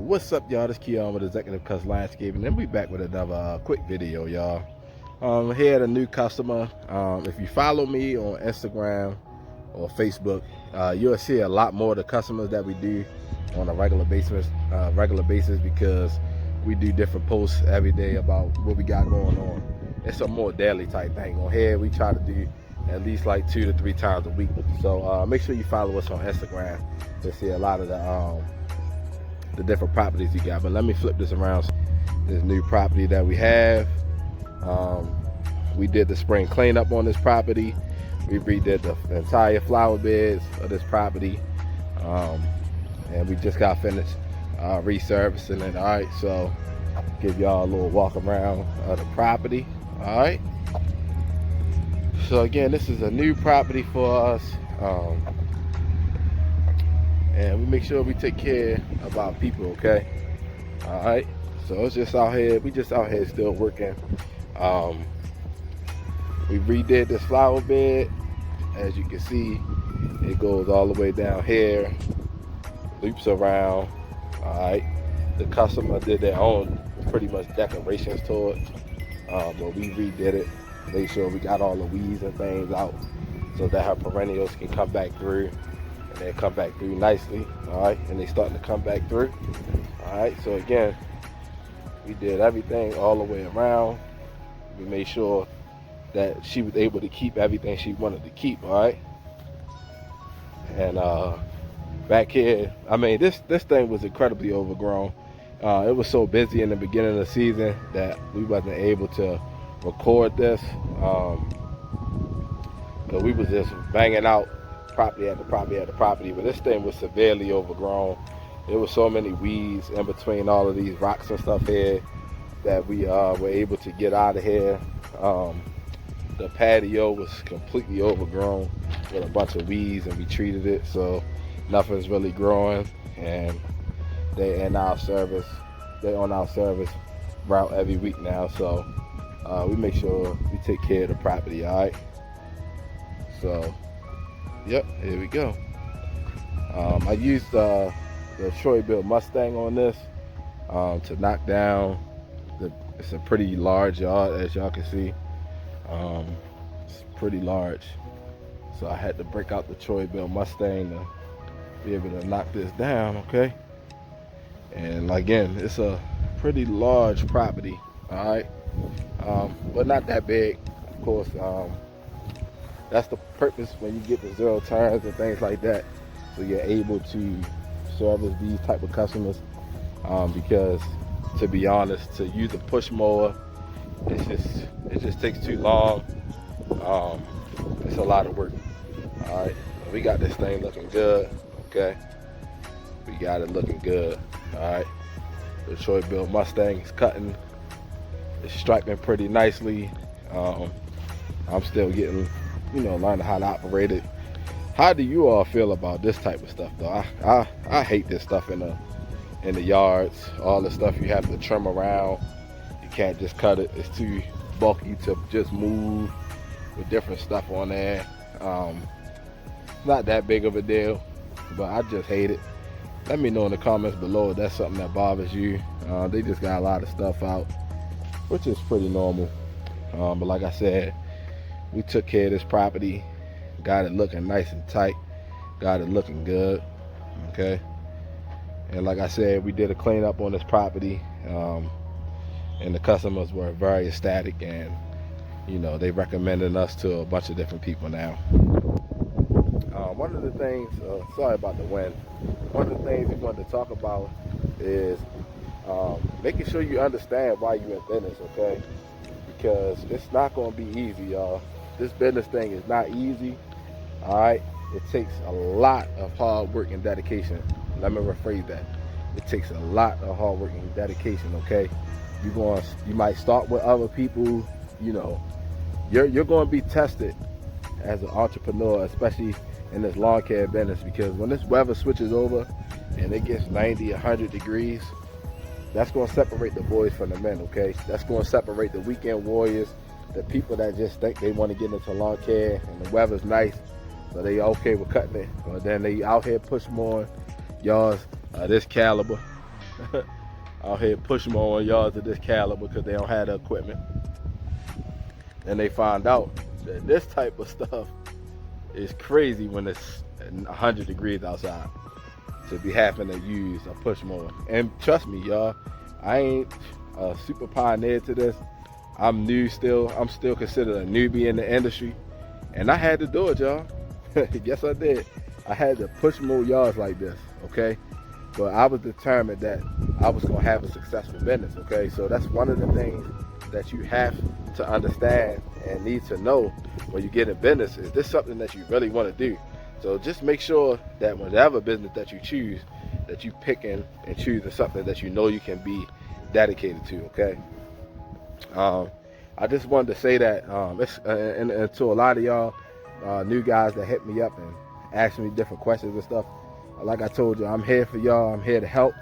What's up, y'all? This Keon with Executive Cuts Landscaping, and we back with another quick video, y'all. Here at a new customer. If you follow me on Instagram or Facebook, you'll see a lot more of the customers that we do on a regular basis. Because we do different posts every day about what we got going on. It's a more daily type thing. On here, we try to do at least like 2 to 3 times a week. So make sure you follow us on Instagram to see a lot of the different properties you got. But let me flip this around. This new property that we have, we did the spring cleanup on this property. We redid the entire flower beds of this property, and we just got finished resurfacing it. All right, so give y'all a little walk around of the property. All right, so again, this is a new property for us, and we make sure we take care of our people. Okay, all right, so it's just out here, we just out here still working. We redid this flower bed. As you can see, it goes all the way down here, loops around. All right, the customer did their own pretty much decorations to it, but we redid it, made sure we got all the weeds and things out so that her perennials can come back through, and they come back through nicely. All right, and they starting to come back through. All right, so again, we did everything all the way around. We made sure that she was able to keep everything she wanted to keep. All right, and back here, I mean, this thing was incredibly overgrown. It was so busy in the beginning of the season that we wasn't able to record this, because we was just banging out property after property after property. But this thing was severely overgrown. There was so many weeds in between all of these rocks and stuff here that we were able to get out of here. The patio was completely overgrown with a bunch of weeds, and we treated it so nothing's really growing. And they're on our service route every week now, so we make sure we take care of the property. All right, so yep, here we go. I used the Troy-Bill Mustang on this to knock down it's a pretty large yard, as y'all can see. It's pretty large, so I had to break out the Troy-Bill Mustang to be able to knock this down. Okay, and again, it's a pretty large property. All right, but not that big, of course. That's the purpose when you get the zero turns and things like that, so you're able to service these type of customers, because to be honest, to use a push mower, it just takes too long. It's a lot of work. All right, we got this thing looking good. Okay, we got it looking good. All right, the Troy-Bill Mustang is cutting, it's striping pretty nicely. I'm still getting, learning how to operate it. How do you all feel about this type of stuff, though? I hate this stuff in the yards. All the stuff you have to trim around. You can't just cut it. It's too bulky to just move with different stuff on there. Not that big of a deal, but I just hate it. Let me know in the comments below if that's something that bothers you. They just got a lot of stuff out, which is pretty normal. But like I said, we took care of this property, got it looking nice and tight, got it looking good. Okay, and like I said, we did a cleanup on this property, and the customers were very ecstatic, and they recommended us to a bunch of different people now. One of the things, sorry about the wind, one of the things we wanted to talk about is making sure you understand why you're in business. Okay, because it's not going to be easy, y'all. This business thing is not easy. All right, it takes a lot of hard work and dedication. Let me rephrase that. It takes a lot of hard work and dedication. Okay, you might start with other people. You're going to be tested as an entrepreneur, especially in this lawn care business, because when this weather switches over and it gets 90, 100 degrees, that's going to separate the boys from the men. Okay, that's going to separate the weekend warriors, the people that just think they want to get into lawn care and the weather's nice, so they okay with cutting it, but then they out here push more yards this caliber out here pushing more on yards of this caliber because they don't have the equipment. And they find out that this type of stuff is crazy when it's 100 degrees outside to be having to use a push mower. And trust me, y'all, I ain't a super pioneer to this. I'm new still. I'm still considered a newbie in the industry. And I had to do it, y'all. Yes, I did. I had to push more yards like this, okay? But I was determined that I was gonna have a successful business, okay? So that's one of the things that you have to understand and need to know when you get in business. Is this something that you really want to do? So just make sure that whatever business that you choose, that you pick and choose something that you know you can be dedicated to, okay? I just wanted to say that and to a lot of y'all new guys that hit me up and ask me different questions and stuff, like I told you, I'm here for y'all. I'm here to help.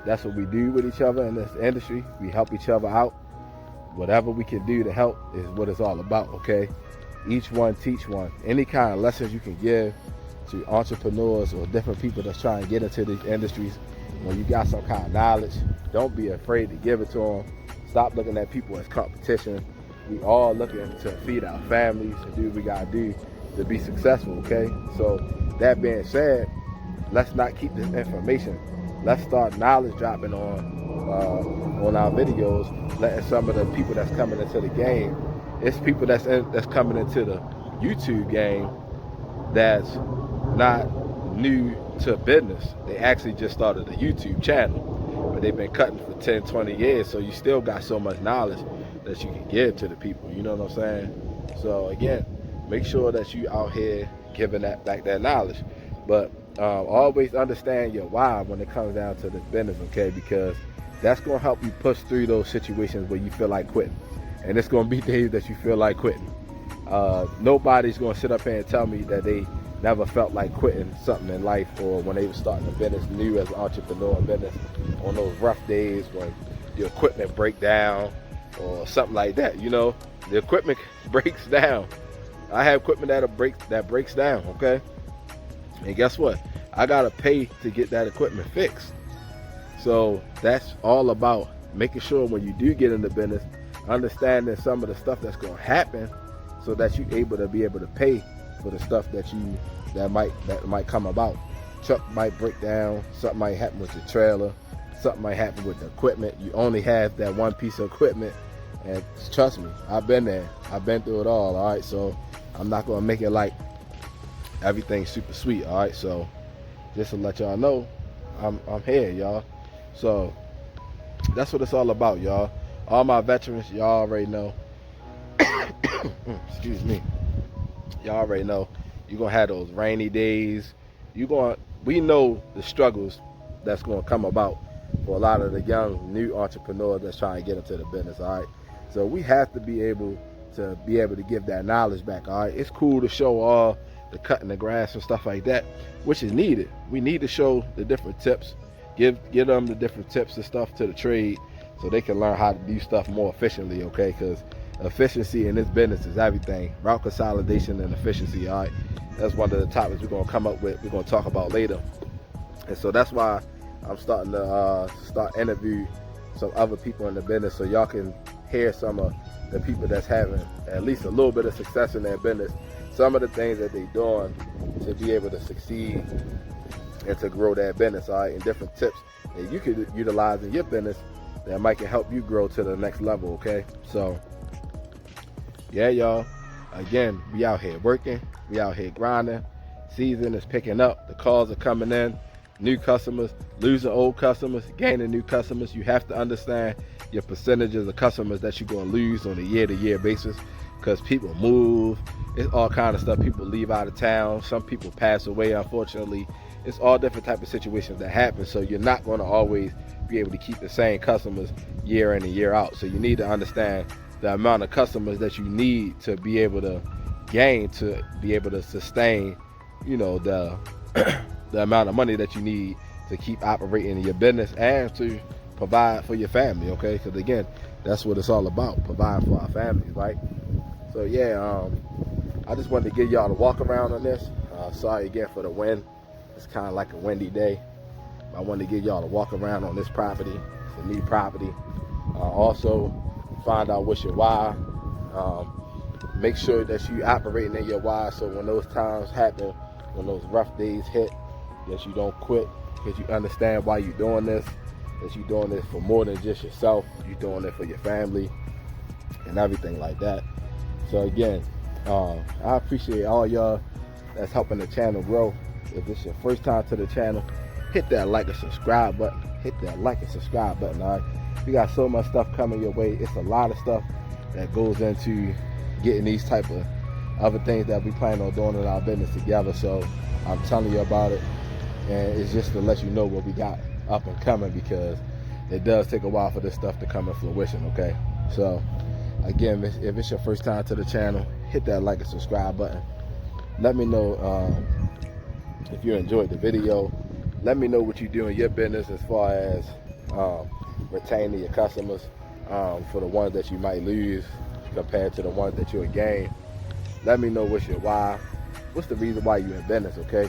That's what we do with each other in this industry. We help each other out. Whatever we can do to help is what it's all about, okay? Each one teach one. Any kind of lessons you can give to entrepreneurs or different people that's trying to get into these industries, when you got some kind of knowledge, don't be afraid to give it to them. Stop looking at people as competition. We all looking to feed our families and do what we gotta do to be successful, okay? So that being said, let's not keep this information. Let's start knowledge dropping on our videos, letting some of the people that's coming into the game. It's people that's coming into the YouTube game that's not new to business. They actually just started a YouTube channel, but they've been cutting for 10, 20 years. So you still got so much knowledge that you can give to the people. You know what I'm saying? So again, make sure that you out here giving that back, that knowledge. But always understand your why when it comes down to this business, okay? Because that's gonna help you push through those situations where you feel like quitting. And it's gonna be days that you feel like quitting. Nobody's gonna sit up here and tell me that they never felt like quitting something in life, or when they were starting a business new as an entrepreneur in business, on those rough days when your equipment break down or something like that. You know, the equipment breaks down. I have equipment that breaks down, okay? And guess what? I gotta pay to get that equipment fixed. So that's all about making sure when you do get into business, understanding some of the stuff that's gonna happen, so that you're able to pay for the stuff that might come about. Truck might break down, something might happen with your trailer, something might happen with the equipment. You only have that one piece of equipment, and trust me, I've been there. I've been through it all right? So I'm not gonna make it like everything's super sweet, all right? So just to let y'all know, I'm here, y'all. So that's what it's all about, y'all. All my veterans, y'all already know. Excuse me. Y'all already know you're gonna have those rainy days. We know the struggles that's gonna come about for a lot of the young new entrepreneurs that's trying to get into the business, all right? So we have to be able to give that knowledge back, all right? It's cool to show all the cutting the grass and stuff like that, which is needed. We need to show the different tips, give them the different tips and stuff to the trade, so they can learn how to do stuff more efficiently, okay? Because efficiency in this business is everything. Route consolidation and efficiency, all right? That's one of the topics we're gonna come up with, we're gonna talk about later. And so that's why I'm starting to interview some other people in the business, so y'all can hear some of the people that's having at least a little bit of success in their business, some of the things that they're doing to be able to succeed and to grow their business, all right? And different tips that you could utilize in your business that might can help you grow to the next level, okay? So yeah, y'all, again, we out here working, we out here grinding. Season is picking up, the calls are coming in, new customers, losing old customers, gaining new customers. You have to understand your percentages of customers that you're going to lose on a year-to-year basis, because people move. It's all kind of stuff. People leave out of town. Some people pass away, unfortunately. It's all different type of situations that happen. So you're not going to always be able to keep the same customers year in and year out. So you need to understand the amount of customers that you need to be able to gain, to be able to sustain, you know, the amount of money that you need to keep operating your business and to provide for your family, okay? Because again, that's what it's all about, providing for our families, right? So yeah, I just wanted to give y'all the walk around on this. Sorry again for the wind. It's kind of like a windy day, I wanted to give y'all a walk around on this property. It's a neat property. Also, find out what's your why. Make sure that you operating in your why, so when those times happen, when those rough days hit, that you don't quit, because you understand why you're doing this, that you're doing this for more than just yourself. You're doing it for your family and everything like that. So again, I appreciate all y'all that's helping the channel grow. If it's your first time to the channel, hit that like and subscribe button. Hit that like and subscribe button, all right? We got so much stuff coming your way. It's a lot of stuff that goes into getting these type of other things that we plan on doing in our business together. So I'm telling you about it, and it's just to let you know what we got up and coming, because it does take a while for this stuff to come in fruition, okay? So again, if it's your first time to the channel, hit that like and subscribe button. Let me know if you enjoyed the video. Let me know what you do in your business as far as retaining your customers, for the ones that you might lose compared to the ones that you'll gain. Let me know what's your why. What's the reason why you're in business, okay?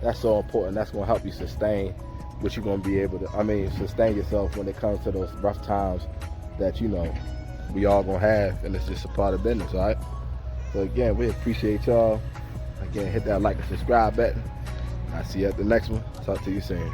That's so important. That's going to help you sustain what you're going to be able to, sustain yourself when it comes to those rough times that, you know, we all going to have, and it's just a part of business, all right? So again, we appreciate y'all. Again, hit that like and subscribe button. I'll see you at the next one. Talk to you soon.